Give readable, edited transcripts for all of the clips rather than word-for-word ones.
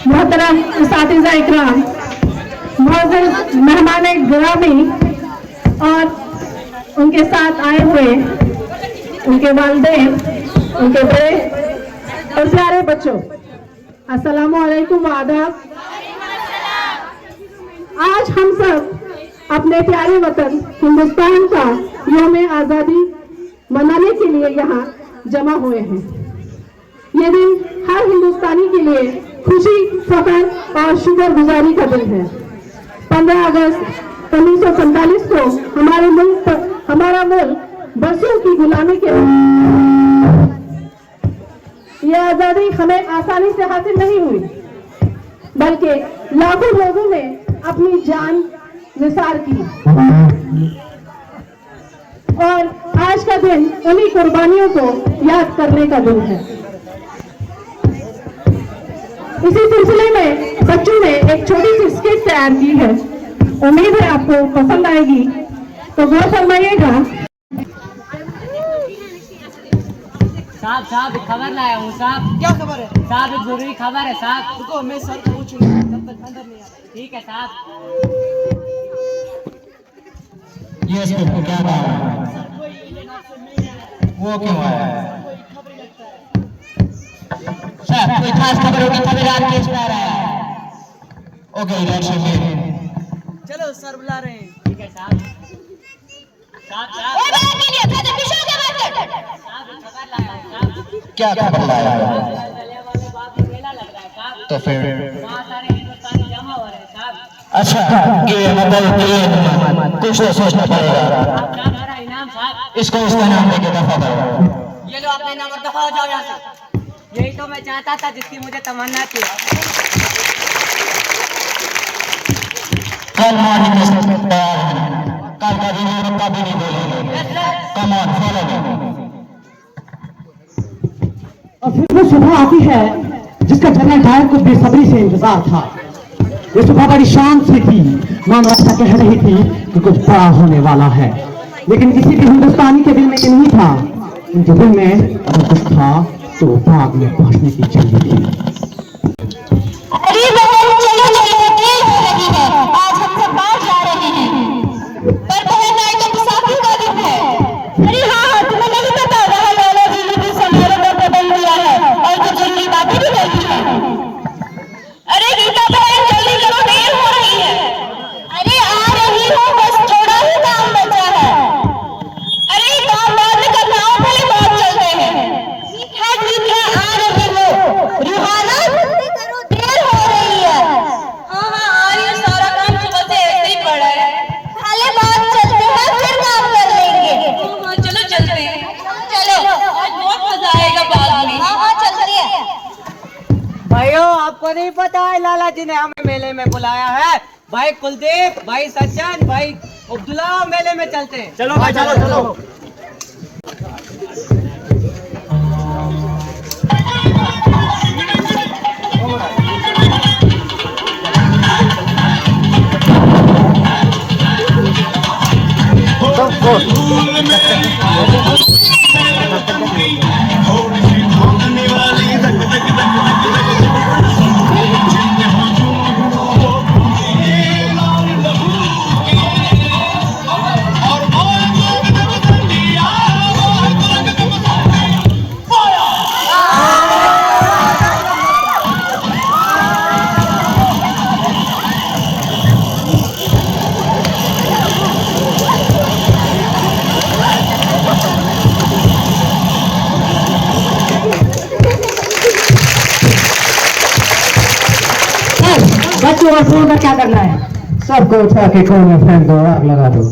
मोहतरम उस्तादिज़ा इकराम, मोअज़्ज़ज़ मेहमान गिरामी और उनके साथ आए हुए उनके वालिदैन, उनके बड़े और प्यारे बच्चों, अस्सलामु अलैकुम व आदाब। आज हम सब अपने प्यारे वतन हिंदुस्तान का यौम आज़ादी मनाने के लिए यहाँ जमा हुए हैं। ये दिन हर हिंदुस्तानी के लिए खुशी, फख्र और शुक्रगुजारी का दिन है। 15 अगस्त 1947 को हमारा मुल्क बरसों की गुलामी के ये आज़ादी हमें आसानी से हासिल नहीं हुई, बल्कि लाखों लोगों ने अपनी जान निसार की। और आज का दिन उन्हीं कुर्बानियों को याद करने का दिन है। इसी सिलसिले में बच्चों ने एक छोटी सी स्किट तैयार की है। उम्मीद है आपको पसंद आएगी, तो गौर फरमाइएगा। साहब एक खबर लाया हूँ साहब। क्या खबर है साहब? एक जरूरी खबर है साहब। रुको, मैं सर को पूछूंगा तब तक अंदर नहीं आता। ठीक है साहब। ये इसको क्या बात है? वो क्यों आया है? सर कोई खास खबर होगी तभी रात के आ रहा है। ओके इलेक्शन में चलो सर बुला रहे हैं। ठीक है साहब। साहब एक खबर लाया हूँ साहब। क्या खबर लाया है? जलियांवाला बाग में मेला लग रहा है साहब। तो फिर वहाँ सारे हिंदुस्तानी जमा हो रहे हैं साहब। अच्छा ये मतलब ये कुछ तो सोचना पड़ेगा। आप क्या मेरा इनाम साहब? इसको उसका नाम देके दफा करो। ये लो अपने नाम और दफा हो जाओ यहाँ से। यही तो मैं चाहता था, जिसकी मुझे तमन्ना थी। कल मॉर्निंग में तैयार हैं। कल का दिन हम कभी नहीं बोलेंगे। Come on follow me. और फिर वो सुबह आती है जिसका जनरल डायर को बेसब्री से इंतजार था। ये सुबह बड़ी शान से थी, मानो ऐसा कह रही थी कि कुछ बड़ा होने वाला है। लेकिन किसी भी हिंदुस्तानी के दिल में ये नहीं था। उनके दिल में अगर कुछ था तो बाग में पहुंचने की चाहिए थी। अरे बहन चलो चलो, देर हो रही है। आज हम सब बाहर जा रहे हैं। पर बहन आज तो मुसाफिर का दिन है। अरे हाँ, तुम्हें नहीं पता रहा लाला जी ने भी समारोह का बदल दिया है और कुछ जरूरी बातें भी रखी है। अरे गीता बहन जल्दी करो, देर हो रही है। अरे आ रही हूँ, बस थोड़ा ही काम बचा है। अरे काम बाद में करना हो, पहले बात चलते हैं। ठीक है आ रही हूँ। रुहाना जल्दी करो, देर हो रही है। हाँ आ रही हूँ, सारा काम सुबह से ऐसे ही पड़ा है। पहले बात चलते हैं, फिर काम कर लेंगे। हाँ चलो चलते हैं। चलो आज बहुत मजा आएगा बाग में। हाँ चलते हैं। भाइयों, आपको नहीं पता है लाला जी ने हमें मेले में बुलाया है। भाई कुलदीप, भाई सज्जन, भाई अब्दुल्ला, मेले में चलते हैं। चलो भाई चलो चलो। बच्चों और फोन का क्या करना है? सबको उठा के कोने में फेंक दो, आग लगा दो।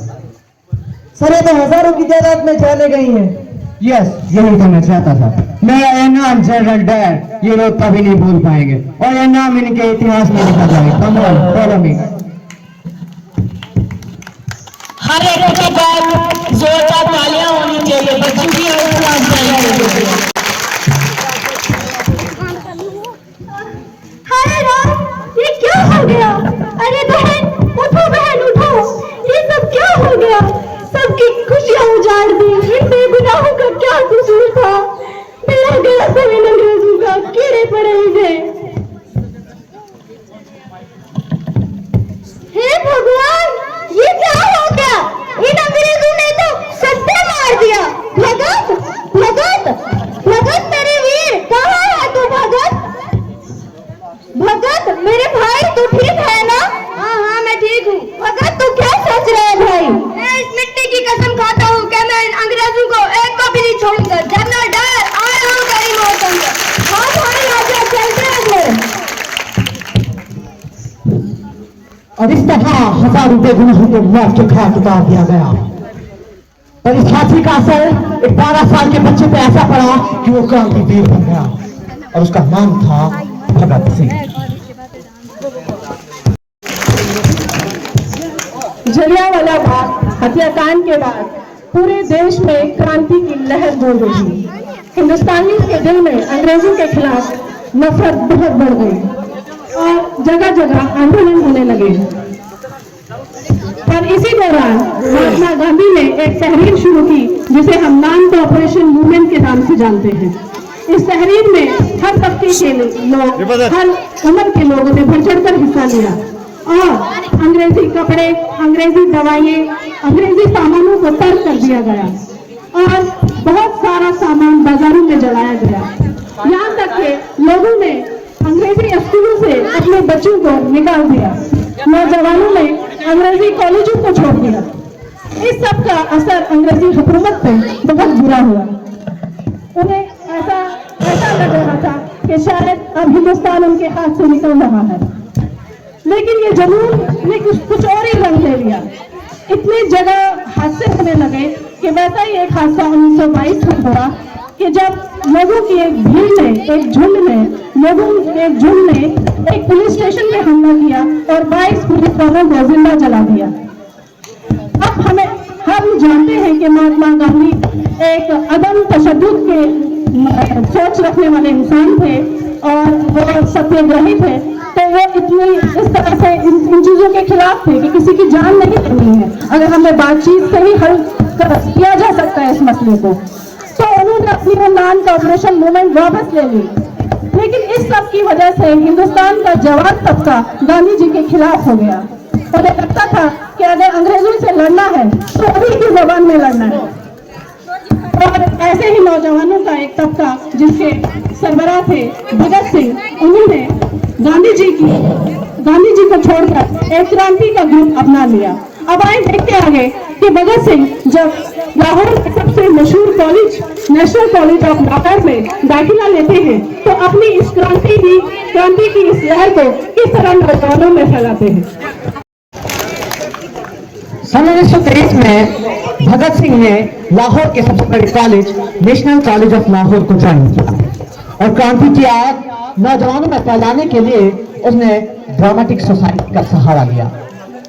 सर ये तो हजारों की तादाद में जाने गई हैं। यस, यही तो मैं चाहता था। मेरा नाम जनरल डायर, ये लोग कभी नहीं भूल पाएंगे और ये नाम इनके इतिहास में लिखा जाएगा। Come on follow me. हर एक के बाद जोरदार तालियां होनी चाहिए। बच्चों की आवाज चाहिए। अरे राम, ये क्या हो गया? अरे बहन उठो, बहन उठो, ये सब क्या हो गया? सबकी खुशियां उजाड़ दी। इन बेगुनाहों का क्या कसूर था? मेरा गला सभी अंग्रेजों का कीड़े पड़े थे। और इस तरह हजारों बेगुनाहों को मौत के घाट उतार दिया गया। पर इस फांसी का असर एक 12 साल के बच्चे पे ऐसा पड़ा कि वो क्रांतिवीर बन गया और उसका नाम था भगत सिंह। जलियांवाला बाग हत्याकांड के बाद पूरे देश में क्रांति की लहर बोल उठी। हिंदुस्तानियों के दिल में अंग्रेजों के खिलाफ नफरत बहुत बढ़ गई और जगह जगह आंदोलन होने लगे। पर इसी दौरान महात्मा गांधी ने एक तहरीर शुरू की जिसे हम नॉन कोऑपरेशन मूवमेंट के नाम से जानते हैं। इस तहरीर में हर तबके के लोग, हर उम्र के लोगों ने बढ़ चढ़कर हिस्सा लिया और अंग्रेजी कपड़े, अंग्रेजी दवाइयाँ, अंग्रेजी सामानों को तर्क कर दिया गया और बहुत सारा सामान बाजारों में जलाया गया। यहाँ तक कि लोगों ने अंग्रेजी स्कूलों से अपने बच्चों को निकाल दिया। नौजवानों ने अंग्रेजी कॉलेजों को छोड़ दिया। इस सब का असर अंग्रेजी हुकूमत पे बहुत बुरा हुआ। उन्हें ऐसा लग रहा था कि शायद अब हिंदुस्तान उनके हाथ से निकल रहा है, लेकिन ये जुनून ने कुछ और ही रंग ले लिया। इतनी जगह हादसे होने लगे कि वैसा ही एक हादसा 1922 में हुआ कि जब लोगों की एक भीड़ ने, एक झुंड ने एक पुलिस स्टेशन में हमला किया और 22 पुलिस वालों को जिंदा जला दिया। अब हम जानते हैं कि महात्मा गांधी एक अदम तशद्दुद के सोच रखने वाले इंसान थे और वो सत्याग्रही थे, तो वो इस तरह से इन चीजों के खिलाफ थे कि किसी की जान नहीं लेनी है। अगर हमें बातचीत से ही हल किया जा सकता है इस मसले को, तो उन्होंने अपनी नॉन कोऑपरेशन मूवमेंट वापस ले ली। लेकिन इस सब की वजह से हिंदुस्तान का जवान तबका गांधी जी के खिलाफ हो गया। उन्हें लगता था कि अगर अंग्रेजों से लड़ना है तो उन्हीं की जबान में लड़ना है। और ऐसे ही नौजवानों का एक तबका जिसके सरबराह थे भगत सिंह, उन्होंने गांधी जी को छोड़कर एक क्रांति का ग्रुप अपना लिया। अब आए देखते आगे कि भगत सिंह जब लाहौर के सबसे मशहूर college national college of Lahore में दाखिला लेते हैं तो अपनी इस क्रांति की इस लहर को किस तरह नौजवानों में फैलाते हैं। सन 1923 में भगत सिंह ने लाहौर के सबसे बड़े college national college of Lahore को ज्वाइन किया और क्रांति की आग नौजवानों में फैलाने के लिए उसने ड्रामेटिक सोसाइटी का सहारा लिया,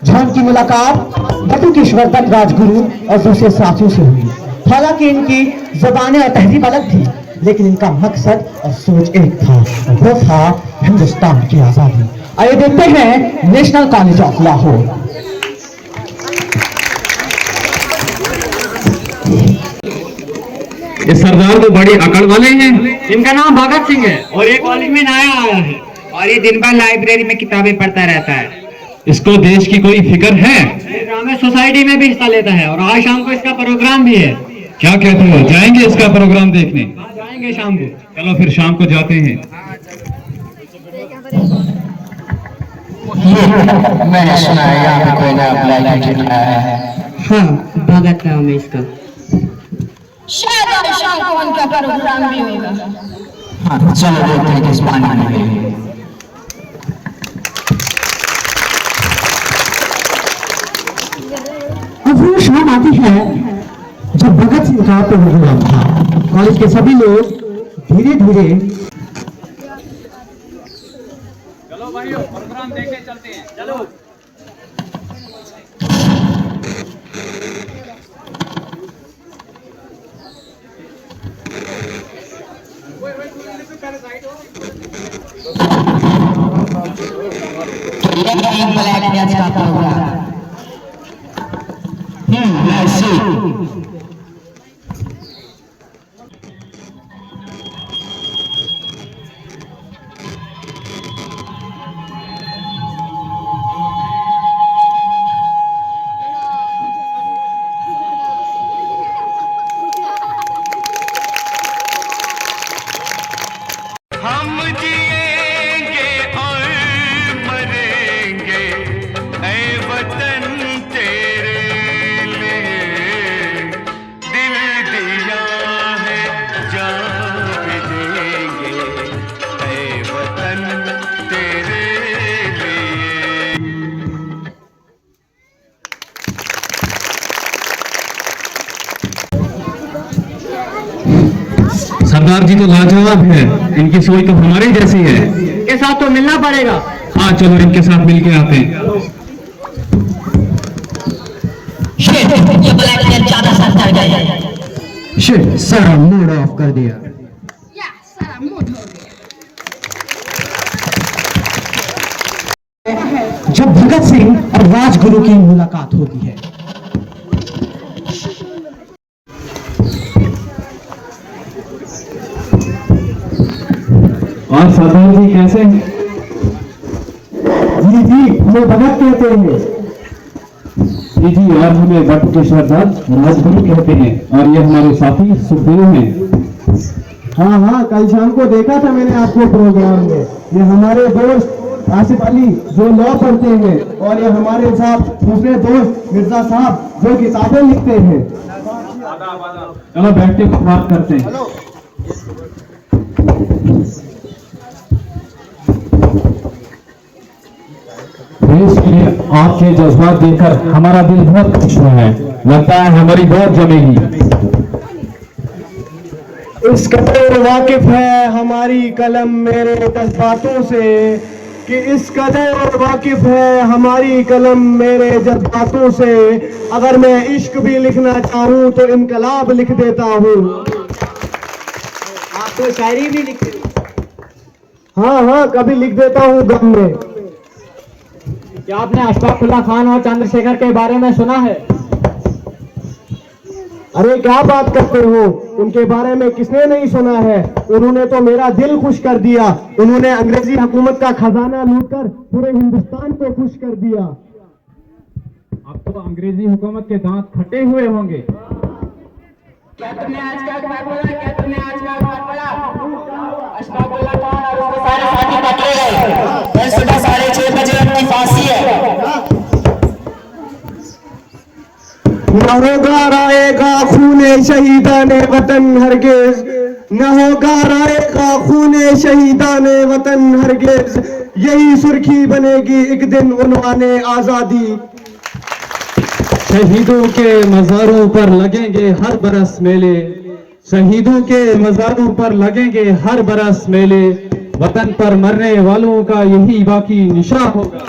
जहां की मुलाकात बटुकेश्वर दत्त राजगुरु और दूसरे साथियों से हुई। हालांकि इनकी ज़बानें और तहजीब अलग थी, लेकिन इनका मकसद और सोच एक था, वो था हिंदुस्तान की आजादी। आइए देखते हैं नेशनल कॉलेज ऑफ लाहौर। इस सरदार तो बड़ी अकड़ वाले हैं। इनका नाम भगत सिंह है और ये कॉलेज में नया आया है और ये दिन भर लाइब्रेरी में किताबें पढ़ता रहता है। इसको देश की कोई फिक्र है? ड्रामे सोसाइटी में भी हिस्सा लेता है और आज शाम को इसका प्रोग्राम भी है। क्या कहते हो, जाएंगे इसका प्रोग्राम देखने? जाएंगे शाम को। चलो फिर शाम को जाते हैं। मैंने सुना है यहाँ पे कोई नया ब्लैक है। हाँ, भगत नाम है इसका। शायद आज शाम को उनका प्रोग्राम भी होगा। हाँ, चलो देखते हैं किस पानी में। अब वो शाम आती है जब भगत सिंह का प्रोग्राम था। कॉलेज के सभी लोग धीरे धीरे चलो भाइयों, प्रोग्राम देखने चलते हैं। चलो। ब्लैक का प्रोग्राम। I see. हम जिएंगे और मरेंगे ऐ सरदार जी तो लाजवाब है, इनकी सोच तो हमारे जैसी है। इनके साथ तो मिलना पड़ेगा। हाँ चलो इनके साथ मिलके आते हैं। ये ब्लैक ज्यादा सस्ता गया। शिट, सारा मूड ऑफ कर दिया। जब भगत सिंह और राजगुरु की मुलाकात होती है, और सरदार जी कैसे हैं? जी जी हमें भगत कहते हैं। जी जी, और हमें बटुकेश्वर दत्त राजगुरु कहते हैं, और ये हमारे साथी सुखदेव हैं। हाँ हाँ, कल शाम को देखा था मैंने आपको प्रोग्राम में। ये हमारे दोस्त आसिफ अली जो लॉ पढ़ते हैं, और ये हमारे साथ दूसरे दोस्त मिर्जा साहब जो किताबें लिखते हैं। चलो बैठ के बात करते हैं। देश के लिए आपके जज्बात देखकर हमारा दिल बहुत खुश हुआ है। लगता है हमारी बहुत जमेगी। इस कदर वाकिफ है हमारी कलम मेरे जज्बातों से, कि इस कदर वाकिफ है हमारी कलम मेरे जज्बातों से, अगर मैं इश्क भी लिखना चाहूँ तो इनकलाब लिख देता हूँ। आप तो शायरी भी लिखते हो। हाँ हाँ, कभी लिख देता हूँ गम में। क्या आपने अशफाकुल्लाह खान और चंद्रशेखर के बारे में सुना है? अरे क्या बात करते हो, उनके बारे में किसने नहीं सुना है। उन्होंने तो मेरा दिल खुश कर दिया। उन्होंने अंग्रेजी हुकूमत का खजाना लूटकर पूरे हिंदुस्तान को खुश कर दिया। अब तो अंग्रेजी हुकूमत के दांत खट्टे हुए होंगे। क्या तुमने आज का अखबार पढ़ा? क्या तुमने आज का अखबार पढ़ा? अशफाकुल्लाह खान और उसके सारे साथी पकड़े गए। कल सुबह 6:30 बजे उनकी फांसी है। न होगा रायेगा खूने शहीदाने वतन हरगिज, न होगा रायेगा खूने शहीदाने वतन हरगिज, यही सुर्खी बनेगी एक दिन उन्वाने आजादी। शहीदों के मज़ारों पर लगेंगे हर बरस मेले, शहीदों के मज़ारों पर लगेंगे हर बरस मेले, वतन पर मरने वालों का यही बाकी निशा होगा।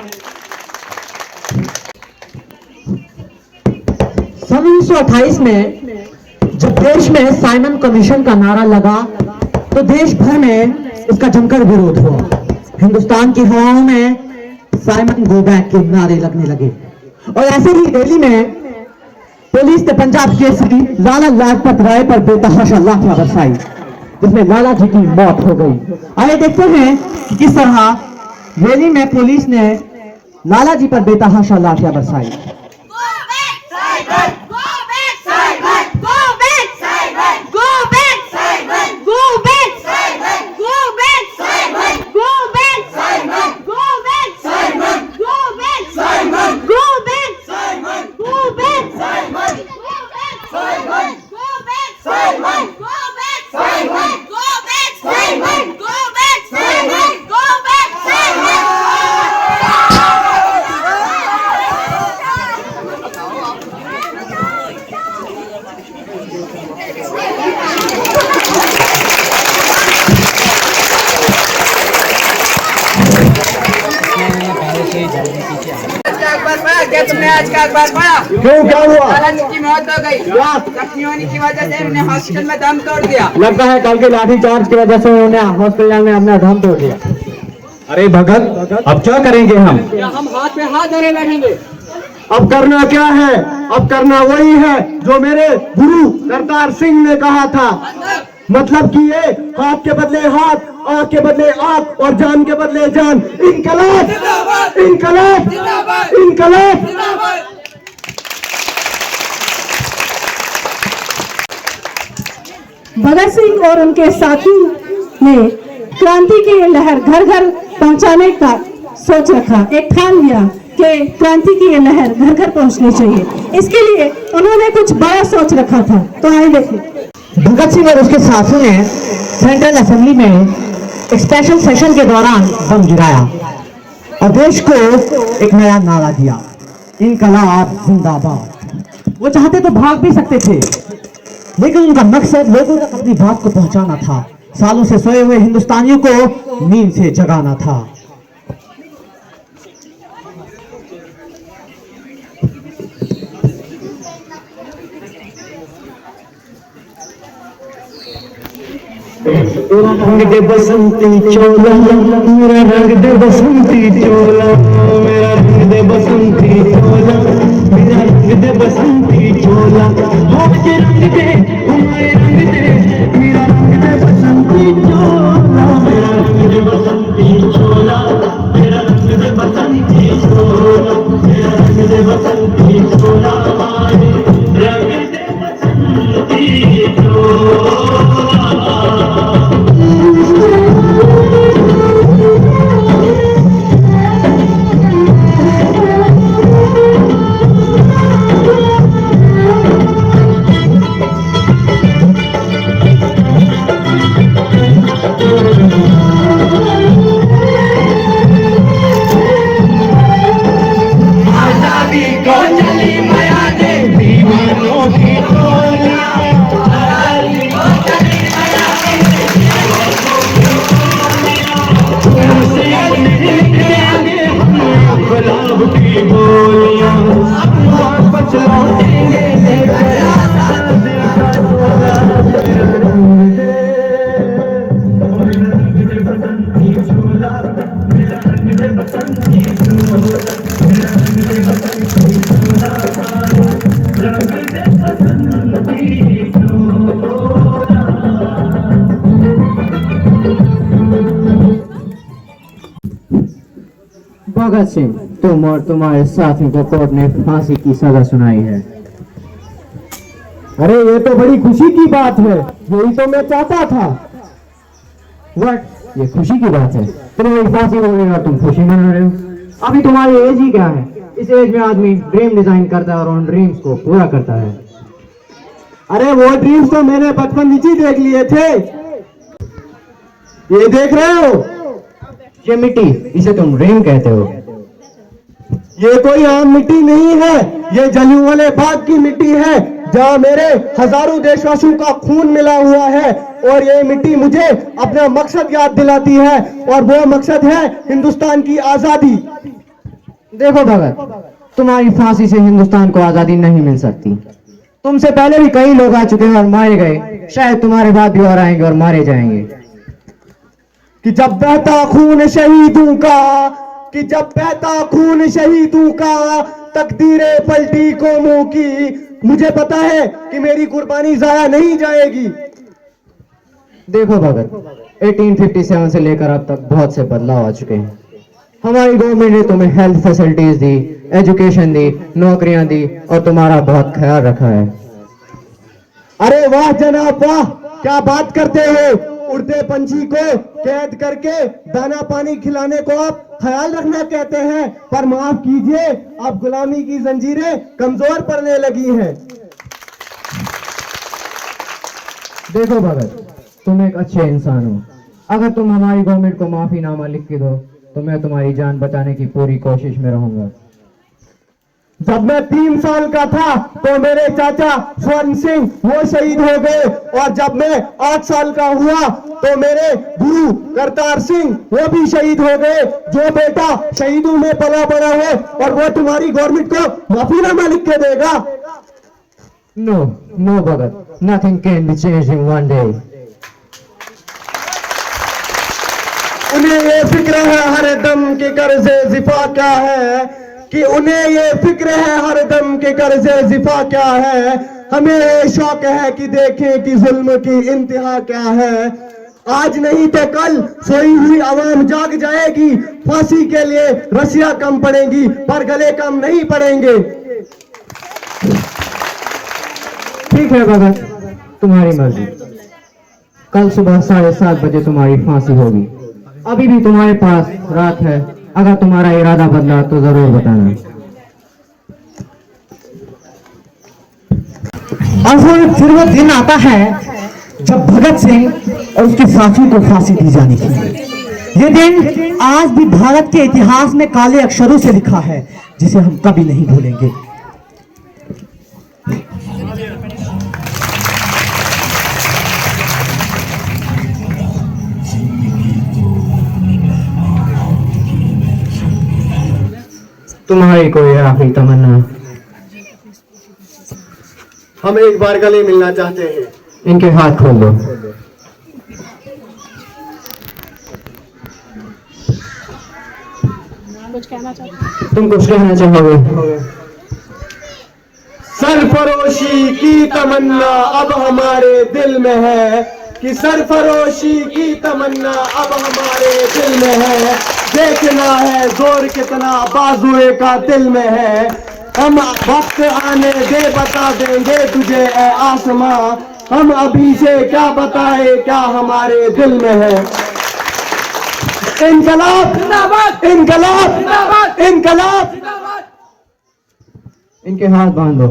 1928 में जब देश में साइमन कमीशन का नारा लगा तो देश भर में इसका जमकर विरोध हुआ। हिंदुस्तान की हवाओं में साइमन गो बैक के नारे लगने लगे, और ऐसे ही दिल्ली में पुलिस ने पंजाब केसरी लाला लाजपत राय पर बेतहाशा लाठियां बरसाई, जिसमें लाला जी की मौत हो गई। आइए देखते हैं कि किस तरह रैली में पुलिस ने लाला जी पर बेतहाशा लाठियां बरसाई। क्या तुमने आज का अखबार पढ़ा? क्यों, क्या हुआ? लाला जी की मौत हो गई। जख्मी होने की वजह से उन्हें हॉस्पिटल में दम तोड़ दिया। लगता है कल के लाठीचार्ज की वजह से उन्होंने हॉस्पिटल में अपना दम तोड़ दिया। अरे भगत, अब क्या करेंगे हम? हम हाथ पे हाथ धरे बैठेंगे। अब करना क्या है? अब करना वही है जो मेरे गुरु करतार सिंह ने कहा था। मतलब कि ये हाथ के बदले हाथ, आंख के बदले आंख और जान के बदले जान। इनकलाब, इनकलाब, इनकलाब। भगत सिंह और उनके साथी ने क्रांति की लहर घर घर पहुंचाने का सोच रखा। एक ठान लिया कि क्रांति की ये लहर घर घर पहुंचनी चाहिए। इसके लिए उन्होंने कुछ बड़ा सोच रखा था। तो आइए देखिए। भगत सिंह और उसके साथियों ने सेंट्रल असेंबली में एक स्पेशल सेशन के दौरान बम गिराया और देश को एक नया नारा दिया, इनकलाब जिंदाबाद। वो चाहते तो भाग भी सकते थे, लेकिन उनका मकसद लोगों तक अपनी बात को पहुंचाना था, सालों से सोए हुए हिंदुस्तानियों को नींद से जगाना था। रंग दे बसंती चोला, मेरा रंग दे बसंती चोला, मेरा रंग दे बसंती चोला, मेरा रंग दे बसंती चोला, होठ के रंग दे, हमारे रंग दे, मेरा रंग दे बसंती चोला, मेरा रंग दे बसंती चोला, मेरा रंग दे बसंती चोला, मेरा रंग दे बसंती चोला, हमारे रंग दे बसंती चोला। भगत सिंह, तुम और तुम्हारे साथियों को कोर्ट ने फांसी की सजा सुनाई है। अरे ये तो बड़ी खुशी की बात है, यही तो मैं चाहता था। व्हाट? ये खुशी की बात है? तुम्हारी फांसी हो गई और तुम खुशी मना रहे हो? अभी तुम्हारी एज ही क्या है? इस एज में आदमी ड्रीम डिजाइन करता है और उन ड्रीम्स को पूरा करता है। अरे वो ड्रीम्स तो मैंने बचपन नीचे देख लिए थे। ये देख रहे हो? ये मिट्टी, इसे तुम ड्रीम कहते हो? ये कोई आम मिट्टी नहीं है, ये जलियांवाला बाग की मिट्टी है, जहाँ मेरे हजारों देशवासियों का खून मिला हुआ है। और ये मिट्टी मुझे अपना मकसद याद दिलाती है, और वो मकसद है हिंदुस्तान की आजादी। देखो भगत, तुम्हारी फांसी से हिंदुस्तान को आजादी नहीं मिल सकती। तुमसे पहले भी कई लोग आ चुके हैं और मारे गए, शायद तुम्हारे बाद भी और आएंगे और मारे जाएंगे। कि जब बहता खून शहीदों का, कि जब बहता खून शहीदों का, तकदीरें पलटी कौमों की, मुझे पता है कि मेरी कुर्बानी जाया नहीं जाएगी। देखो भगत, 1857 से लेकर अब तक बहुत से बदलाव आ चुके हैं। हमारी गवर्नमेंट ने तुम्हें हेल्थ फैसिलिटीज दी, एजुकेशन दी, नौकरियां दी और तुम्हारा बहुत ख्याल रखा है। अरे वाह जनाब वाह, क्या बात करते हो। उड़ते पंछी को कैद करके दाना पानी खिलाने को आप ख्याल रखना कहते हैं, पर माफ कीजिए, अब गुलामी की जंजीरें कमजोर पड़ने लगी हैं। देखो भगत, तुम एक अच्छे इंसान हो। अगर तुम हमारी गवर्नमेंट को माफीनामा लिख के दो तो मैं तुम्हारी जान बचाने की पूरी कोशिश में रहूंगा। जब मैं 3 साल का था तो मेरे चाचा स्वर्ण सिंह वो शहीद हो गए, और जब मैं 8 साल का हुआ तो मेरे गुरु करतार सिंह वो भी शहीद हो गए। जो बेटा शहीदों में पला बड़ा है, और वो तुम्हारी गवर्नमेंट को माफीनामा लिख के देगा? No no Bhagat, nothing can be changed in one day. उन्हें ये फिक्र है हर दम के कर्जे जिफा क्या है, कि उन्हें ये फिक्र है हर दम के कर्जे जिफा क्या है। हमें ये शौक है कि देखें कि जुल्म की इंतहा क्या है। आज नहीं तो कल सोई हुई आवाम जाग जाएगी, फांसी के लिए रस्सियां कम पड़ेंगी पर गले कम नहीं पड़ेंगे। ठीक है भगत, तुम्हारी मर्जी। कल सुबह 7:30 बजे तुम्हारी फांसी होगी। अभी भी तुम्हारे पास रात है, अगर तुम्हारा इरादा बदला तो जरूर बताना। और फिर वो दिन आता है जब भगत सिंह और उसके साथियों को फांसी दी जानी थी। ये दिन आज भी भारत के इतिहास में काले अक्षरों से लिखा है, जिसे हम कभी नहीं भूलेंगे। तुम्हारी कोई आखिरी तमन्ना? हम एक बार गले मिलना चाहते हैं। इनके हाथ खोल दो। तुम कुछ कहना चाहोगे? सरफरोशी की तमन्ना अब हमारे दिल में है, कि सरफरोशी की तमन्ना अब हमारे दिल में है। देखना है जोर कितना बाजुए का दिल में है। हम वक्त आने दे बता देंगे तुझे ए आसमां, हम अभी से क्या बताए क्या हमारे दिल में है। इनकलाब जिंदाबाद, इनकलाब जिंदाबाद, इनकलाब। इनके हाथ बांध दो।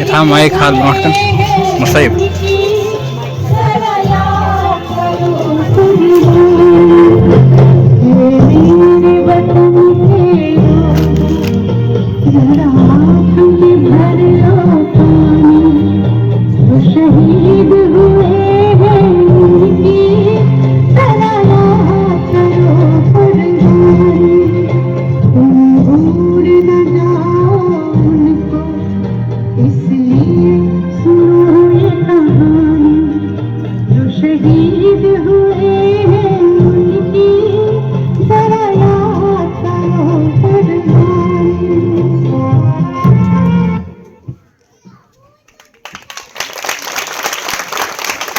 था माइक हाथ बांटकर मुसैब शहीद हुए हैं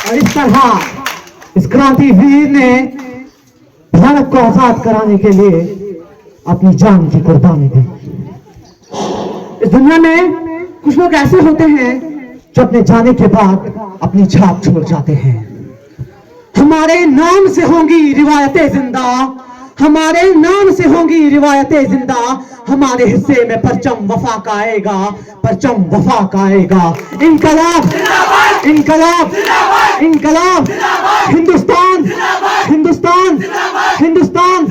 और इस तरह इस क्रांतिवीर ने भारत को आजाद कराने के लिए अपनी जान की कुर्बानी दी। इस दुनिया में कुछ लोग ऐसे होते हैं जो अपने जाने के बाद अपनी छाप छोड़ जाते हैं। हमारे नाम से होंगी रिवायतें जिंदा, हमारे नाम से होंगी रिवायतें जिंदा, हमारे हिस्से में परचम वफा का आएगा, परचम वफा का आएगा। इनकलाब इनकलाब इनकलाब, हिंदुस्तान हिंदुस्तान हिंदुस्तान।